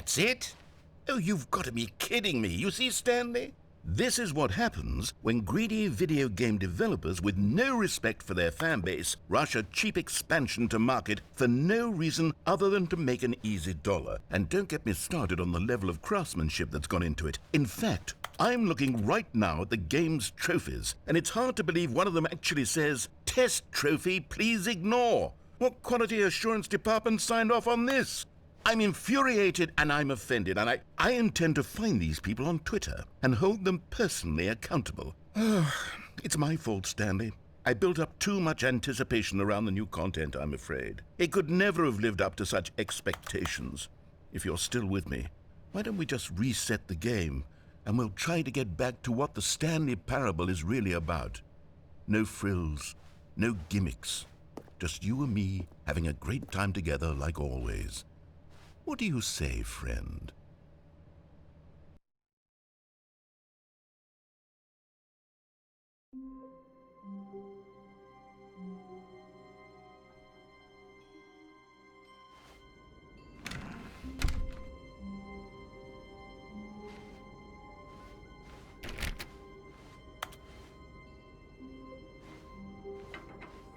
That's it? Oh, you've got to be kidding me. You see, Stanley? This is what happens when greedy video game developers with no respect for their fan base rush a cheap expansion to market for no reason other than to make an easy dollar. And don't get me started on the level of craftsmanship that's gone into it. In fact, I'm looking right now at the game's trophies, and it's hard to believe one of them actually says, "Test trophy, please ignore." What quality assurance department signed off on this? I'm infuriated and I'm offended, and I intend to find these people on Twitter and hold them personally accountable. It's my fault, Stanley. I built up too much anticipation around the new content, I'm afraid. It could never have lived up to such expectations. If you're still with me, why don't we just reset the game and we'll try to get back to what the Stanley Parable is really about. No frills, no gimmicks. Just you and me having a great time together like always. What do you say, friend?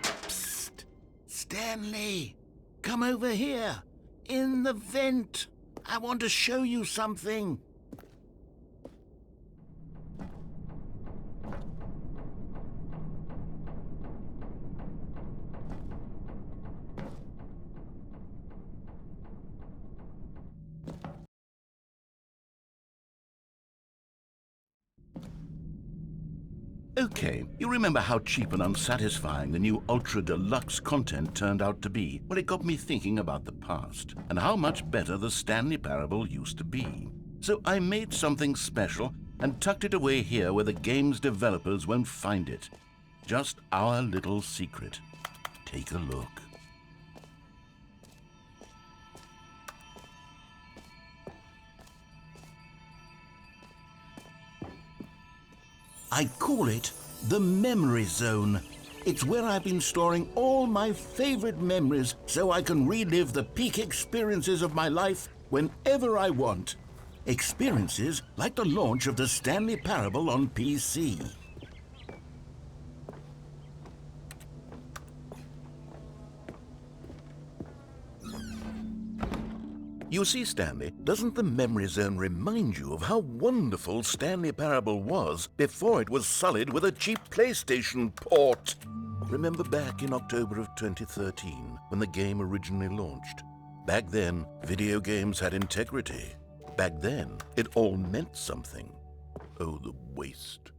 Psst! Stanley! Come over here! In the vent! I want to show you something. Okay, you remember how cheap and unsatisfying the new Ultra Deluxe content turned out to be? Well, it got me thinking about the past and how much better the Stanley Parable used to be. So I made something special and tucked it away here where the game's developers won't find it. Just our little secret. Take a look. I call it the Memory Zone. It's where I've been storing all my favorite memories so I can relive the peak experiences of my life whenever I want. Experiences like the launch of the Stanley Parable on PC. You see, Stanley, doesn't the Memory Zone remind you of how wonderful Stanley Parable was before it was sullied with a cheap PlayStation port? Remember back in October of 2013, when the game originally launched? Back then, video games had integrity. Back then, it all meant something. Oh, the waste.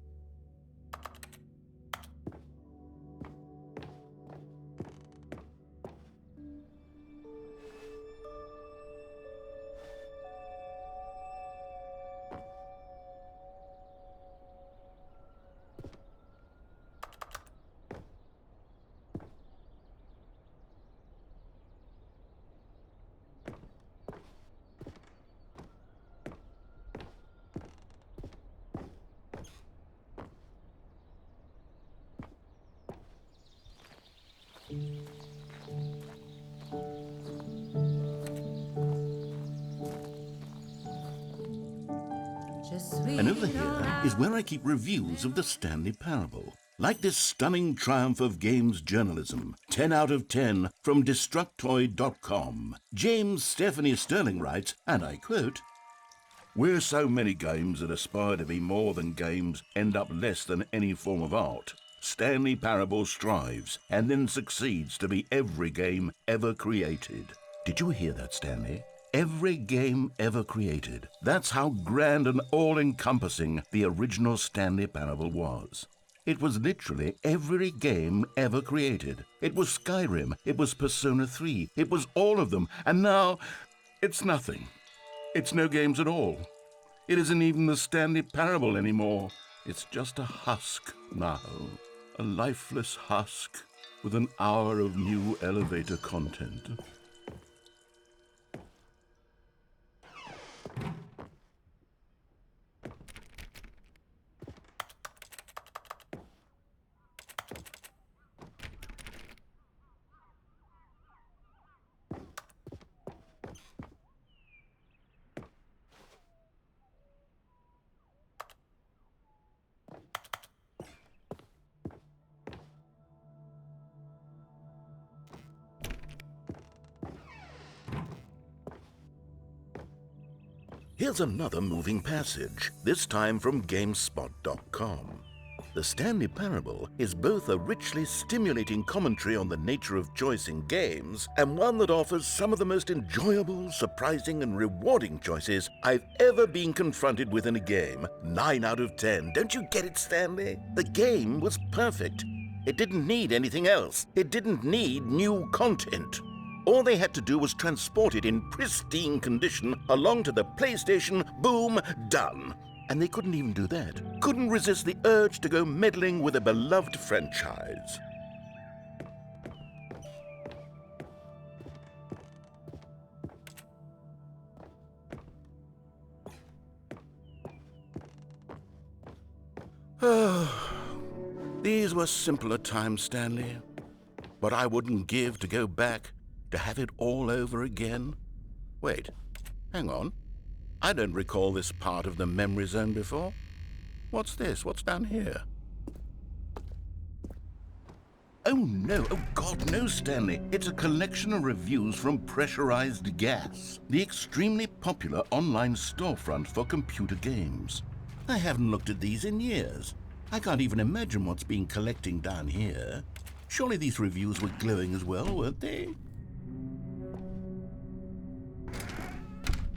And over here is where I keep reviews of the Stanley Parable. Like this stunning triumph of games journalism, 10 out of 10 from Destructoid.com. James Stephanie Sterling writes, and I quote, "Where so many games that aspire to be more than games end up less than any form of art, Stanley Parable strives and then succeeds to be every game ever created." Did you hear that, Stanley? Every game ever created. That's how grand and all-encompassing the original Stanley Parable was. It was literally every game ever created. It was Skyrim, it was Persona 3, it was all of them, and now it's nothing. It's no games at all. It isn't even the Stanley Parable anymore. It's just a husk now. A lifeless husk with an hour of new elevator content. Here's another moving passage, this time from GameSpot.com. The Stanley Parable is both a richly stimulating commentary on the nature of choice in games and one that offers some of the most enjoyable, surprising, and rewarding choices I've ever been confronted with in a game. 9 out of 10. Don't you get it, Stanley? The game was perfect. It didn't need anything else. It didn't need new content. All they had to do was transport it in pristine condition along to the PlayStation. Boom, done. And they couldn't even do that. Couldn't resist the urge to go meddling with a beloved franchise. These were simpler times, Stanley. What I wouldn't give to go back, to have it all over again. Wait, hang on. I don't recall this part of the memory zone before. What's this? What's down here? Oh no, oh God, no, Stanley. It's a collection of reviews from Pressurized Gas, the extremely popular online storefront for computer games. I haven't looked at these in years. I can't even imagine what's been collecting down here. Surely these reviews were glowing as well, weren't they?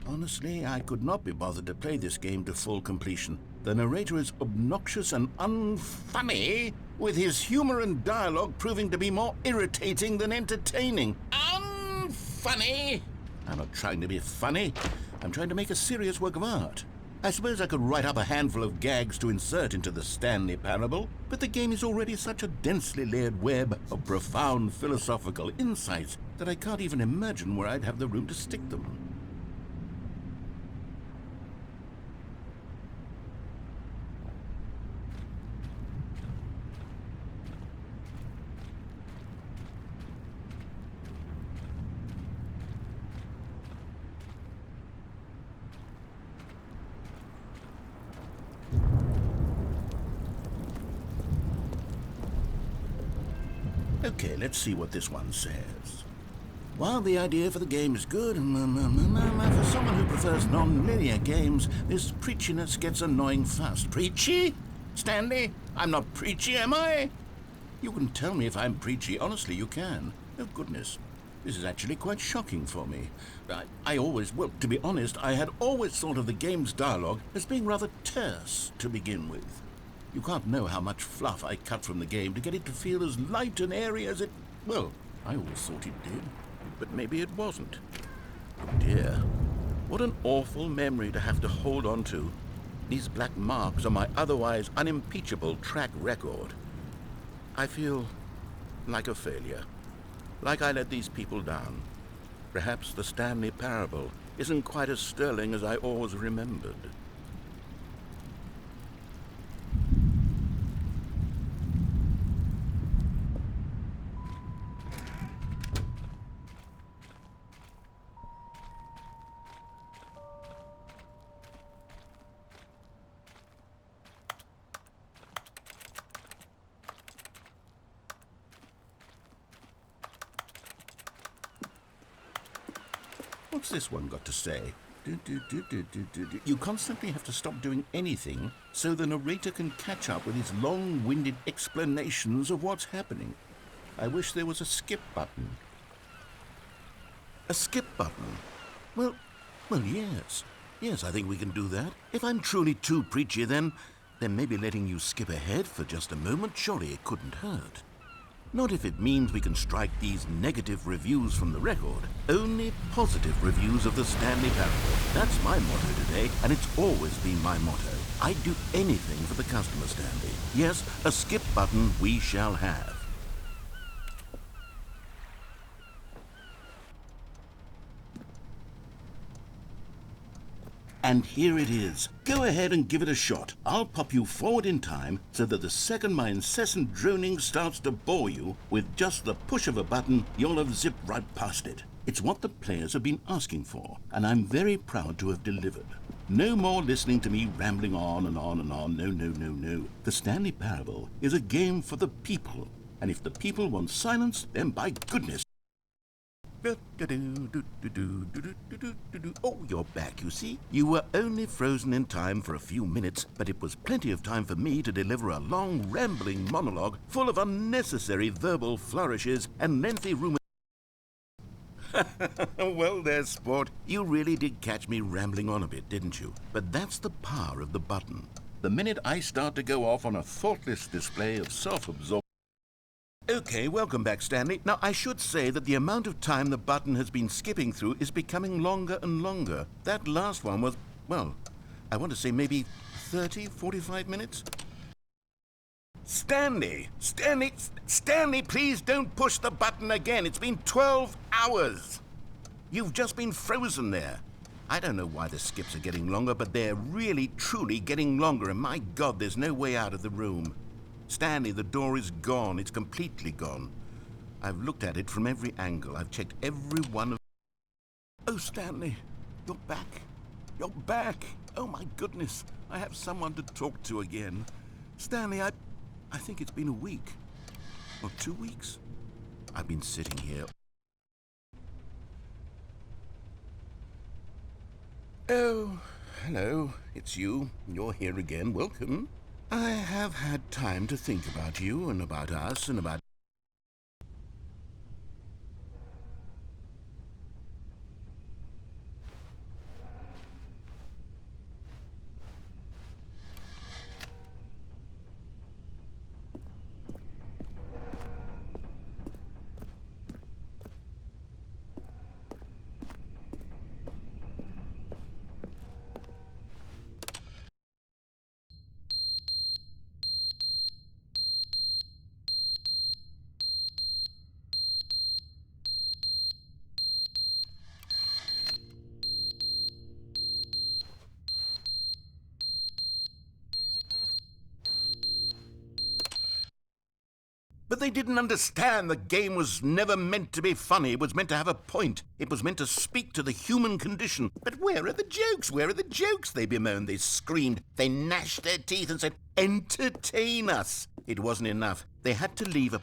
Honestly, I could not be bothered to play this game to full completion. The narrator is obnoxious and unfunny, with his humor and dialogue proving to be more irritating than entertaining. Unfunny? I'm not trying to be funny. I'm trying to make a serious work of art. I suppose I could write up a handful of gags to insert into the Stanley Parable, but the game is already such a densely layered web of profound philosophical insights that I can't even imagine where I'd have the room to stick them. Okay, let's see what this one says. While the idea for the game is good, for someone who prefers non-linear games, this preachiness gets annoying fast. Preachy? Stanley? I'm not preachy, am I? You can tell me if I'm preachy. Honestly, you can. Oh, goodness. This is actually quite shocking for me. Well, to be honest, I had always thought of the game's dialogue as being rather terse to begin with. You can't know how much fluff I cut from the game to get it to feel as light and airy as it... Well, I always thought it did, but maybe it wasn't. Oh dear, what an awful memory to have to hold on to. These black marks on my otherwise unimpeachable track record. I feel like a failure, like I let these people down. Perhaps the Stanley Parable isn't quite as sterling as I always remembered. What's this one got to say? You constantly have to stop doing anything so the narrator can catch up with his long-winded explanations of what's happening. I wish there was a skip button. A skip button? Well, yes. Yes, I think we can do that. If I'm truly too preachy, then maybe letting you skip ahead for just a moment, surely it couldn't hurt. Not if it means we can strike these negative reviews from the record. Only positive reviews of the Stanley Parable. That's my motto today, and it's always been my motto. I'd do anything for the customer, Stanley. Yes, a skip button we shall have. And here it is. Go ahead and give it a shot. I'll pop you forward in time so that the second my incessant droning starts to bore you, with just the push of a button, you'll have zipped right past it. It's what the players have been asking for, and I'm very proud to have delivered. No more listening to me rambling on and on and on. No. The Stanley Parable is a game for the people, and if the people want silence, then by goodness, Oh, you're back, you see. You were only frozen in time for a few minutes, but it was plenty of time for me to deliver a long, rambling monologue full of unnecessary verbal flourishes and lengthy rumours. Well there, sport. You really did catch me rambling on a bit, didn't you? But that's the power of the button. The minute I start to go off on a thoughtless display of self-absorption... Okay, welcome back, Stanley. Now, I should say that the amount of time the button has been skipping through is becoming longer and longer. That last one was, well, I want to say maybe 30, 45 minutes? Stanley, please don't push the button again. It's been 12 hours. You've just been frozen there. I don't know why the skips are getting longer, but they're really, truly getting longer, and my God, there's no way out of the room. Stanley, the door is gone. It's completely gone. I've looked at it from every angle. I've checked every one of... Oh, Stanley, you're back. You're back. Oh, my goodness. I have someone to talk to again. Stanley, I think it's been a week. Or 2 weeks. I've been sitting here. Oh, hello. It's you. You're here again. Welcome. I have had time to think about you and about us and about... But they didn't understand the game was never meant to be funny. It was meant to have a point. It was meant to speak to the human condition. But where are the jokes? Where are the jokes? They bemoaned, they screamed, they gnashed their teeth and said, entertain us. It wasn't enough. They had to leave a...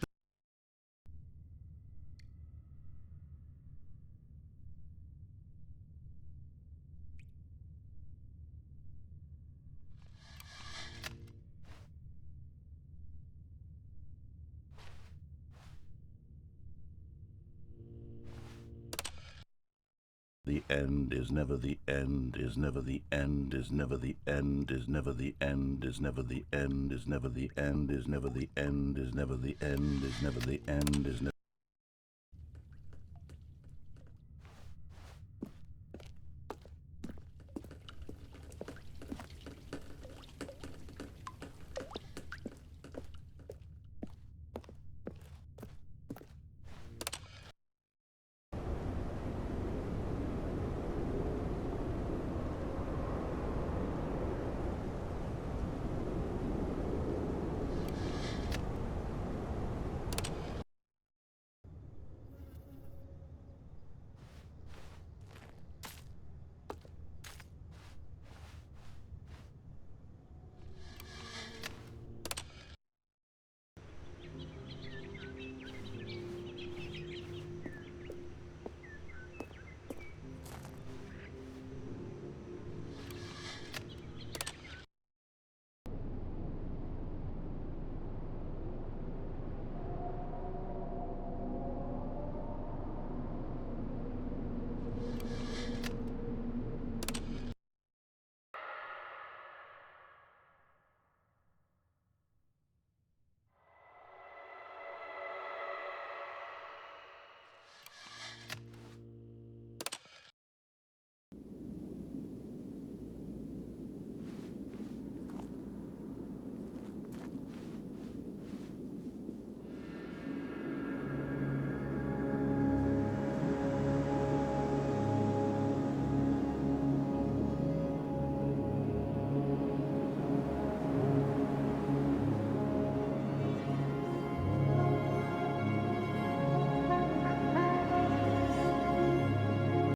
The end is never the end, is never the end, is never the end, is never the end, is never the end, is never the end, is never the end, is never the end, is never the end, is never...